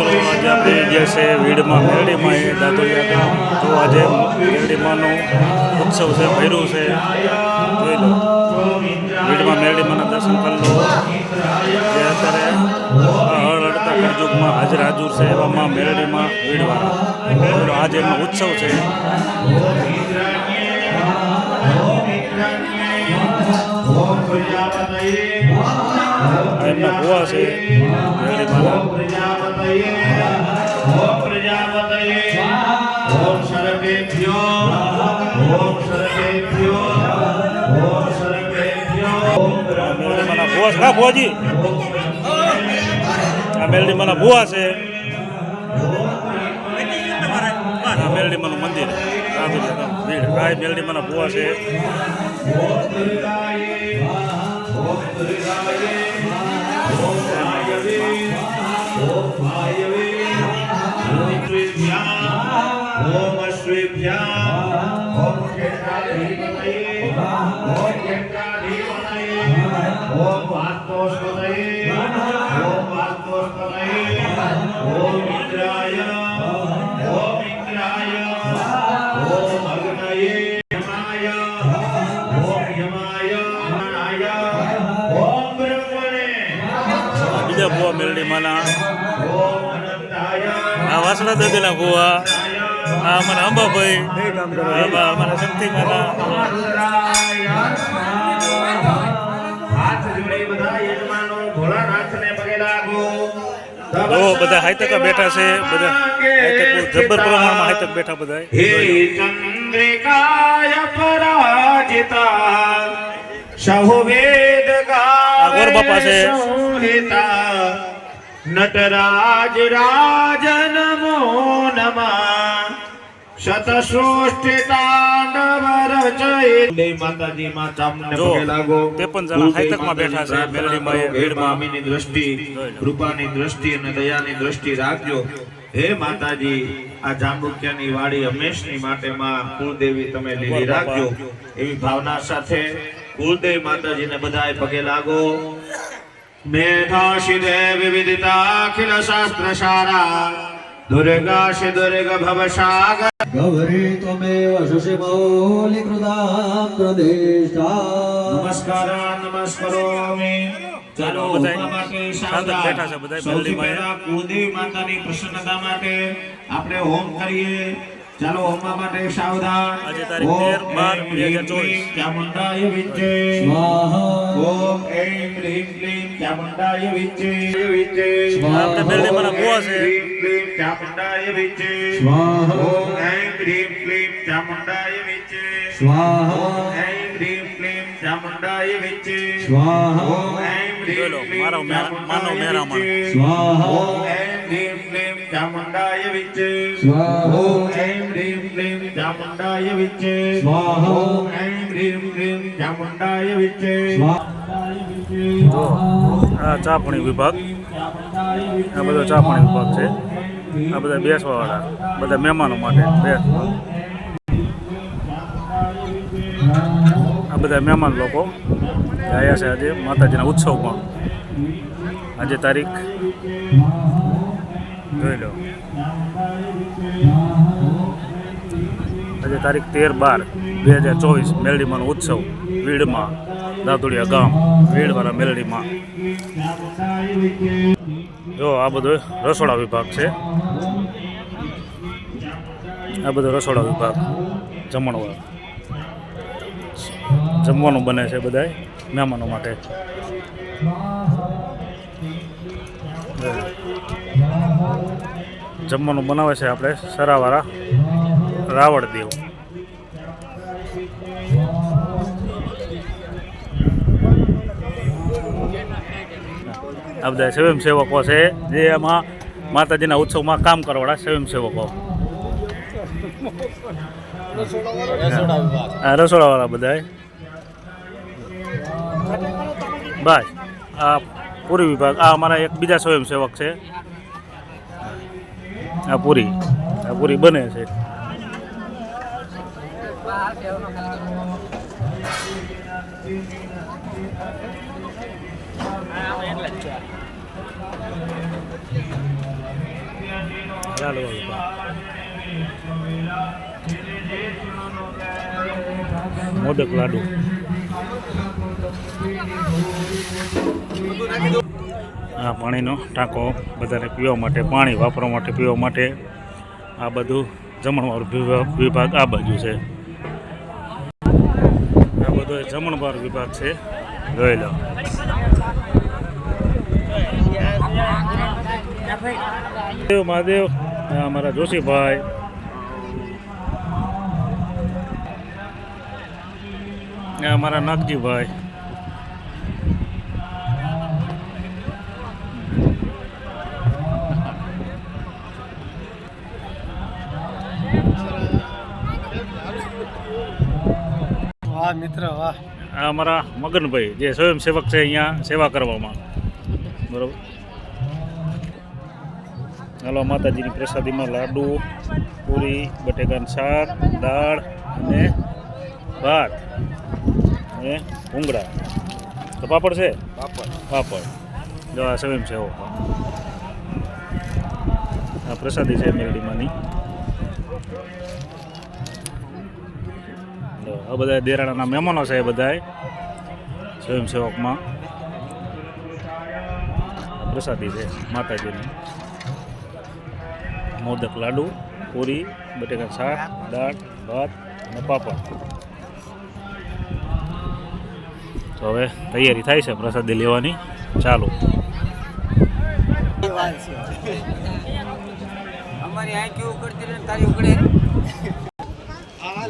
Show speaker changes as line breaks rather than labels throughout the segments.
આજે આપણે જે છે વીડમાં મેરડીમાં એ દાદોલિયા ગામ તો આજે મેરડીમાંનો ઉત્સવ છે ભૈરું છે જોઈ લો વીડમાં મેરડીમાંના દર્શન કરી લો જે અત્યારે હળ હળતા કળયુગમાં હાજર હાજર છે એવામાં મેરડીમાં વીડવાળા આજે એમનો ઉત્સવ છે એમના ભુવા છે ભુવાજી આ મેરડીમાંના ભુવા છે મેરડીમાંનું મંદિર આ મેરડીમાંના ભુવા છે બીજા ભુવા મેરડીમાંના આ વાસણા દાદીના ભુવા આ અમારા અંબાભાઈ અમારા શક્તિમાના બધા હાઈતકા બેઠા છે બધા જબ્બર પ્રમાણમાં હાઈતક બેઠા બધા ગોર બાપા છે
નટરાજ રાજ નમો નમઃ શતસૃષ્ટિ તાંડવ રચય માતાજી માં તમને પગે લાગો
53 જણા હાઈતકમાં બેઠા છે મેરડીમાં
ભીડમાંની દ્રષ્ટિ કૃપાની દ્રષ્ટિ અને દયાની દ્રષ્ટિ રાખજો હે માતાજી આ જાંબુકિયાની વાડી હંમેશની માટે માં કુળદેવી તમે લીલી રાખજો એવી ભાવના સાથે કુળદેવી માતાજીને બધાય પગે લાગો મેધાશી દેવી વિદિતા અખિલ શાસ્ત્ર સારા दुर्गा से दुर्ग भव सागर
गौरी त्वमेव शशिमौलि कृतां प्रदिष्टा
नमस्कार नमस्करोमि चलो માટે
શાંત બેઠા છે બધા
સૌથી પહેલા કુળદેવી માતાની પ્રસન્નતા માટે આપણે હોમ કરીએ ચાલો હોમા માટે સાવધાન
આજે તારીખ 13/12/2024
ચામુંડાય વિજય
સ્વાહા
ઓમ એમ હ્રીમ ક્લીમ ચામુંડાય વિજય
આપણે મેરડીમાંના ભુવા છે
ચામુંડાય વિજય
સ્વાહા
ઓમ એમ હ્રીમ ક્લીમ ચામુંડાય વિજય
સ્વાહા
ઓમ એમ હ્રીમ ક્લીમ ચામુંડાય વિજય
સ્વાહા
ઓમ એમ હ્રીમ
મારો માનવ મેરામણ
સ્વાહા ઓમ એમ હ્રીમ ક્લીમ ચામુંડાય વિજય
સ્વાહા
ઓમ એમ હ્રીમ ક્લીમ ચામુંડાય વિજય
સ્વાહા
ઓમ એમ હ્રીમ ક્લીમ ચામુંડાય વિજય
તો આ ચાપણી વિભાગ આ બધો ચાપણી વિભાગ છે આ બધા બેસવાવાળા બધા મહેમાનો માટે બેસવા આ બધા મહેમાન લોકો આવ્યા છે આજે માતાજીના ઉત્સવમાં આજે તારીખ જોઈ લો આજે તારીખ 13/12/2024 મેરડીમાંનો ઉત્સવ વીડમાં દાદોલિયા ગામ વીડવાળા મેરડીમાં જો આ બધો રસોડા વિભાગ છે આ બધો રસોડા વિભાગ જમણવાર જમવાનું બને છે બધાય મહેમાનો માટે જમવાનું બનાવે છે આપણે સરાવાળા રાવળદેવ આ બધા સ્વયંસેવકો છે જે એમાં માતાજીના ઉત્સવમાં કામ કરવાવાળા સ્વયંસેવકો રસોડાવાળા બધા બસ આ પૂરી વિભાગ આ અમારા એક બીજા સ્વયંસેવક છે આ પૂરી બને છે લાડુ વાળું મોદક લાડુ. આ પાણીનો ટાંકો બધાને પીવા માટે, પાણી વાપરવા માટે, પીવા માટે આ બધું જમણવાર વિભાગ આ બાજુ છે. આ બધો જમણવાર વિભાગ છે, જોઈ લો. મહાદેવ, અમારા જોશીભાઈ, અમારા નાગજીભાઈ.
વાહ મિત્ર વાહ.
આ અમારા મગનભાઈ જે સ્વયંસેવક છે અહીંયા સેવા કરવામાં. બરાબર. હાલો, માતાજીની પ્રસાદીમાં લાડુ, પૂરી, બટેકાનું શાક, દાળ અને ભાત અને ભૂંગળા. તો પાપડ છે? પાપડ. જો આ સ્વયંસેવક આ પ્રસાદી છે મેરડીમાંની. આ બધા દેરાણાના મહેમાનો છે, બધા સ્વયંસેવકમાં. પ્રસાદી છે માતાજીની. મોદક લાડુ, પૂરી, બટેકાનું શાક, દાળ, ભાત અને પાપડ. તો હવે તૈયારી થાય છે પ્રસાદી લેવાની. ચાલુ.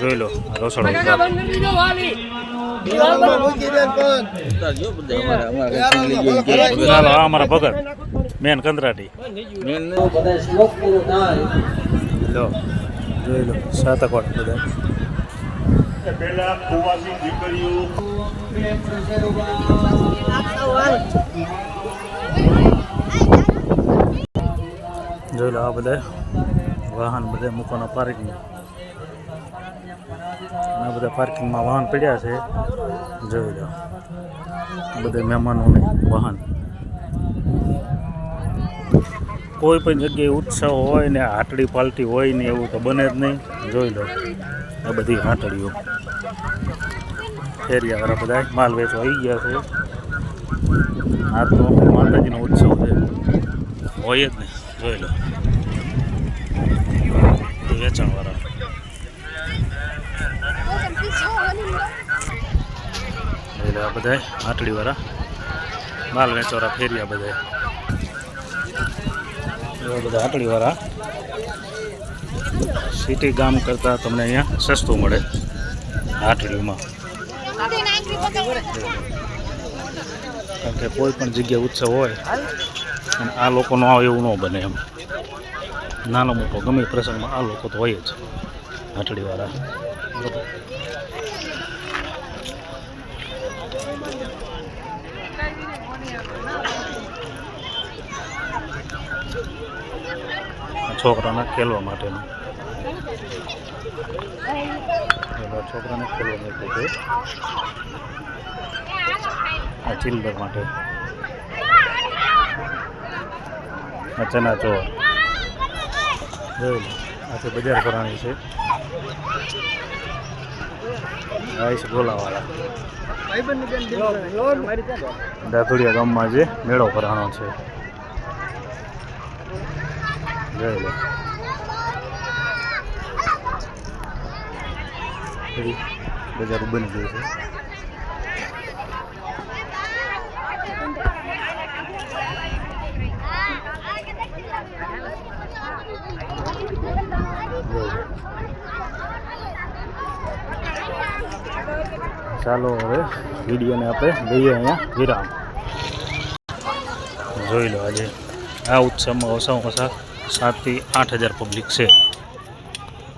જોઈ લો રસોડો. ચાલો, આ અમારા ભગત મેન કંદરાટી. લો, જોઈ લો સાતકોટ બધા. જોઈ લો આ બધા વાહન બધા મૂકવાના પાર્કિંગ. આ બધા પાર્કિંગમાં વાહન પડ્યા છે. જોઈ લો બધા મહેમાનોને વાહન. કોઈ પણ જગ્યાએ ઉત્સવ હોય ને હાટડી પાલટી હોય ને એવું તો બને જ નહીં. જોઈ લો આ બધી હાટડીઓ. ફેરિયાવાળા બધા માલ વેચવા આવી ગયા છે. આ તો માતાજીનો ઉત્સવ છે, હોય જ નહીં. જોઈ લો વેચાણવાળા. એટલે આ બધા હાટડીવાળા માલ વેચવાળા ફેરિયા બધા. એવા બધા હાટડીવાળા. સિટી ગામ કરતાં તમને અહીંયા સસ્તું મળે હાટડીમાં. કારણ કે કોઈ પણ જગ્યાએ ઉત્સવ હોય અને આ લોકો ન આવે એવું ન બને એમ. નાનો મોટો ગમે પ્રસંગમાં આ લોકો તો હોય જ હાટડીવાળા. છોકરાને ખેલવા માટેનું. છોકરાને ખેલવા માટે છે. આ ચિલ્ડ્રન માટે. આ ચનાચોર. જોઈ લો આથી બજાર ભરાણી છે. આઈસ ગોલાવાળા. દાથોડિયા ગામમાં જે મેળો ભરાણો છે. જોઈ લો બજાર બની ગયું છે. ચાલો હવે વિડીયોને આપણે લઈએ અહીંયા વિરામ. જોઈ લો આજે આ ઉત્સવમાં ઓછામાં ઓછા 7 થી 8,000 પબ્લિક છે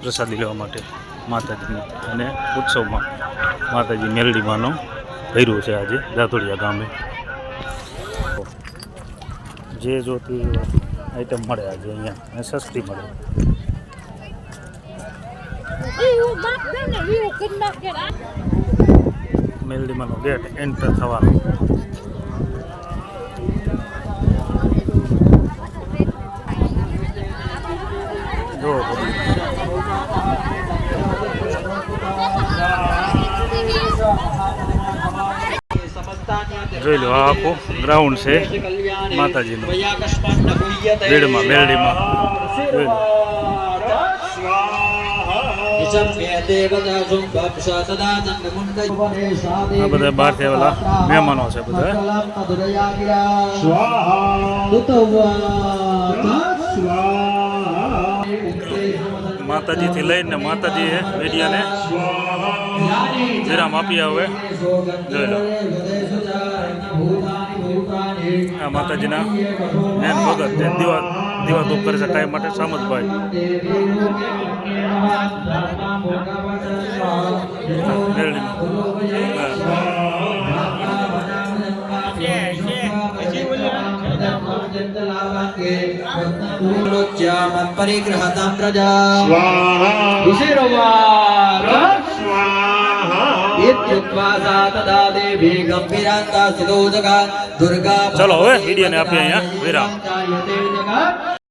પ્રસાદી લેવા માટે માતાજીની. અને ઉત્સવમાં માતાજી મેલડીમાંનો ભર્યું છે આજે દાથોડિયા ગામે. જે જોતી આઈટમ મળે આજે અહીંયા અને સસ્તી મળે. મેલડીમાંનો ગેટ એન્ટર થવાનો. જોઈ લો આ આખું ગ્રાઉન્ડ છે માતાજીનું ભીડમાં મેરડીમાં જોઈ લો આ બધા બહારથી આવેલા મહેમાનો છે બધા માતાજીથી લઈને માતાજીએ મીડિયાને વિરામ આપી આવે જોઈ લો આ માતાજીના મેન ભગત છે દીવા ધૂપ કરે છે ટાઈમ માટે સામતભાઈ
परिग्रहतां प्रजा इत्युक्त्वा सा तदा देवी गंभीरान्ता सिदोदगा दुर्गा
चलो હવે વિડિયોને આપીએ અહીંયા વિરામ